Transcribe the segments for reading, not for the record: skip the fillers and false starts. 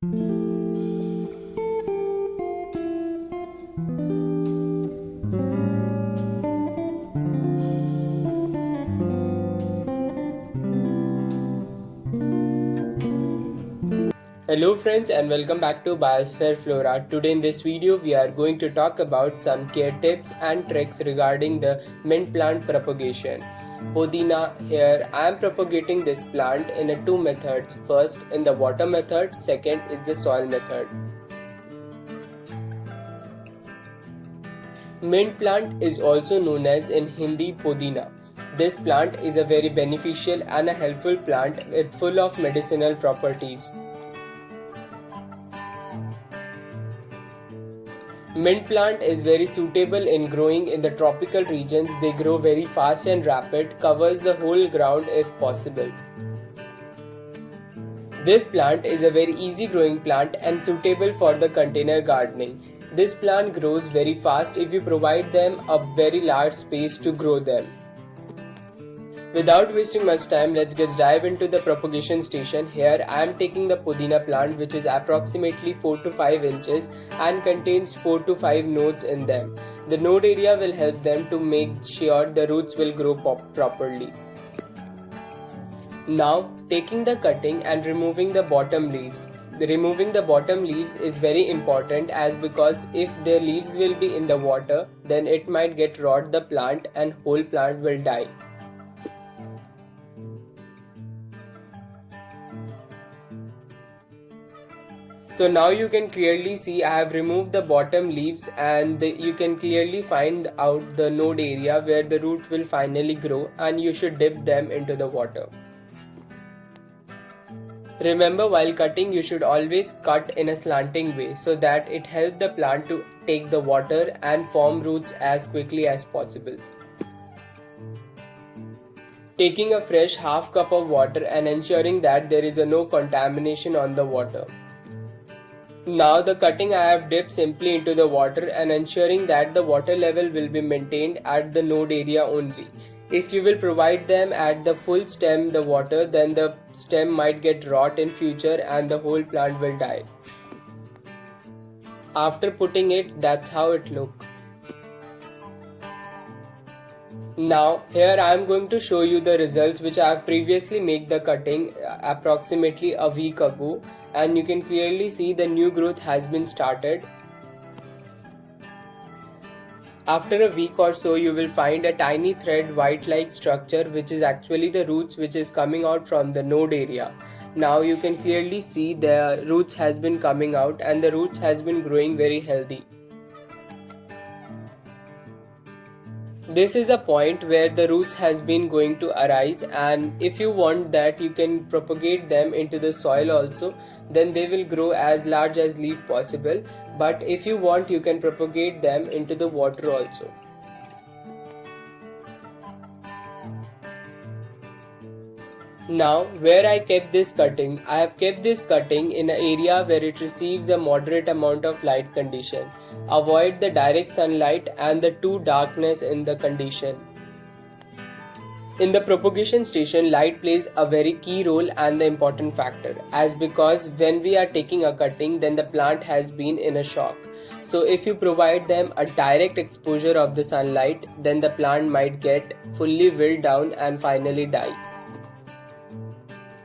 Hello friends and welcome back to Biosphere Flora. Today in this video we are going to talk about some care tips and tricks regarding the mint plant propagation. Podina. Here I am propagating this plant in two methods. First in the water method, second is the soil method. Mint plant is also known as in Hindi Podina. This plant is a very beneficial and a helpful plant with full of medicinal properties. Mint plant is very suitable in growing in the tropical regions. They grow very fast and rapid, covers the whole ground if possible. This plant is a very easy growing plant and suitable for the container gardening. This plant grows very fast if you provide them a very large space to grow them. Without wasting much time, let's get dive into the propagation station. Here I am taking the Podina plant, which is approximately 4 to 5 inches and contains 4 to 5 nodes in them. The node area will help them to make sure the roots will grow properly. Now taking the cutting and removing the bottom leaves. Removing the bottom leaves is very important because if the leaves will be in the water, then it might get rot the plant and whole plant will die. So now you can clearly see I have removed the bottom leaves and you can clearly find out the node area where the root will finally grow, and you should dip them into the water. Remember, while cutting you should always cut in a slanting way so that it helps the plant to take the water and form roots as quickly as possible. Taking a fresh half cup of water and ensuring that there is no contamination on the water. Now the cutting I have dipped simply into the water and ensuring that the water level will be maintained at the node area only. If you will provide them at the full stem the water, then the stem might get rot in future and the whole plant will die. After putting it, that's how it looks. Now here I am going to show you the results which I have previously made the cutting approximately a week ago, and you can clearly see the new growth has been started. After a week or so you will find a tiny thread white like structure which is actually the roots which is coming out from the node area. Now you can clearly see the roots has been coming out and the roots has been growing very healthy. This is a point where the roots has been going to arise, and if you want that you can propagate them into the soil also, then they will grow as large as leaf possible, but if you want you can propagate them into the water also. Now where I kept this cutting, I have kept this cutting in an area where it receives a moderate amount of light condition. Avoid the direct sunlight and the too darkness in the condition. In the propagation station, light plays a very key role and the important factor, as because when we are taking a cutting then the plant has been in a shock. So if you provide them a direct exposure of the sunlight, then the plant might get fully wilt down and finally die.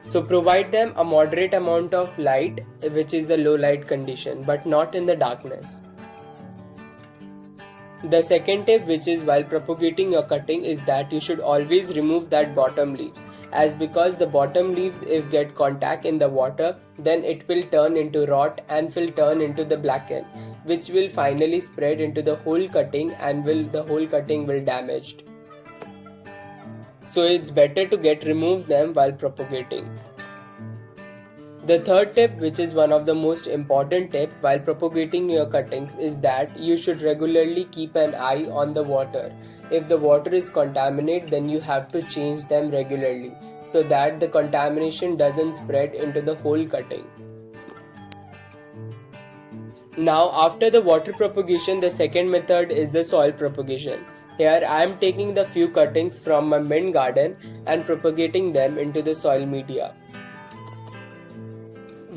So provide them a moderate amount of light, which is the low light condition, but not in the darkness. The second tip, which is while propagating your cutting, is that you should always remove that bottom leaves, as because the bottom leaves if get contact in the water, then it will turn into rot and will turn into the blacken, which will finally spread into the whole cutting and the whole cutting will damaged. So it's better to get remove them while propagating. The third tip, which is one of the most important tip while propagating your cuttings, is that you should regularly keep an eye on the water. If the water is contaminated, then you have to change them regularly so that the contamination doesn't spread into the whole cutting. Now after the water propagation, the second method is the soil propagation. Here I am taking the few cuttings from my mint garden and propagating them into the soil media.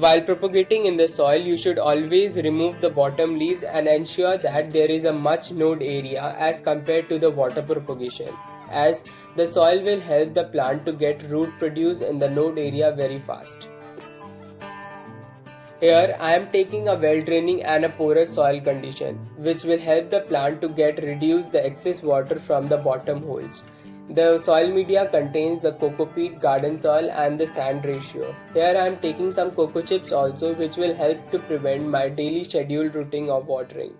While propagating in the soil, you should always remove the bottom leaves and ensure that there is a much node area as compared to the water propagation, as the soil will help the plant to get root produce in the node area very fast. Here I am taking a well draining and a porous soil condition, which will help the plant to get reduce the excess water from the bottom holes. The soil media contains the coco peat, garden soil and the sand ratio. Here I am taking some coco chips also, which will help to prevent my daily scheduled routine of watering.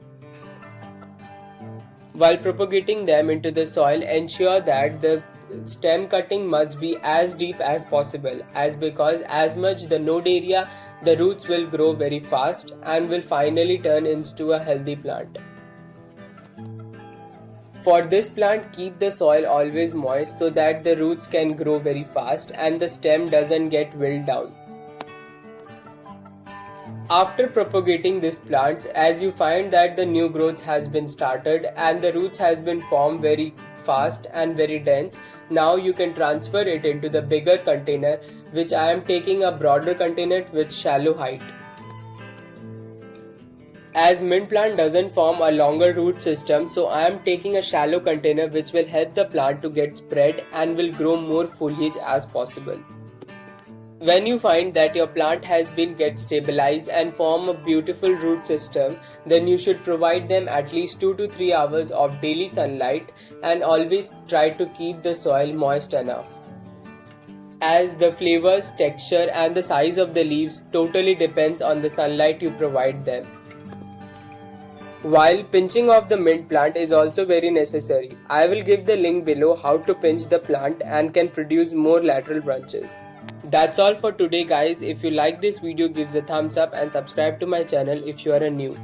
While propagating them into the soil, ensure that the stem cutting must be as deep as possible, as because as much the node area, the roots will grow very fast and will finally turn into a healthy plant. For this plant, keep the soil always moist so that the roots can grow very fast and the stem doesn't get wilt down. After propagating these plants, as you find that the new growth has been started and the roots has been formed very fast and very dense, now you can transfer it into the bigger container, which I am taking a broader container with shallow height. As mint plant doesn't form a longer root system, so I am taking a shallow container which will help the plant to get spread and will grow more foliage as possible. When you find that your plant has been get stabilized and form a beautiful root system, then you should provide them at least 2 to 3 hours of daily sunlight and always try to keep the soil moist enough, as the flavors, texture and the size of the leaves totally depends on the sunlight you provide them. While pinching of the mint plant is also very necessary. I will give the link below how to pinch the plant and can produce more lateral branches. That's all for today guys. If you like this video, give a thumbs up and subscribe to my channel if you are new.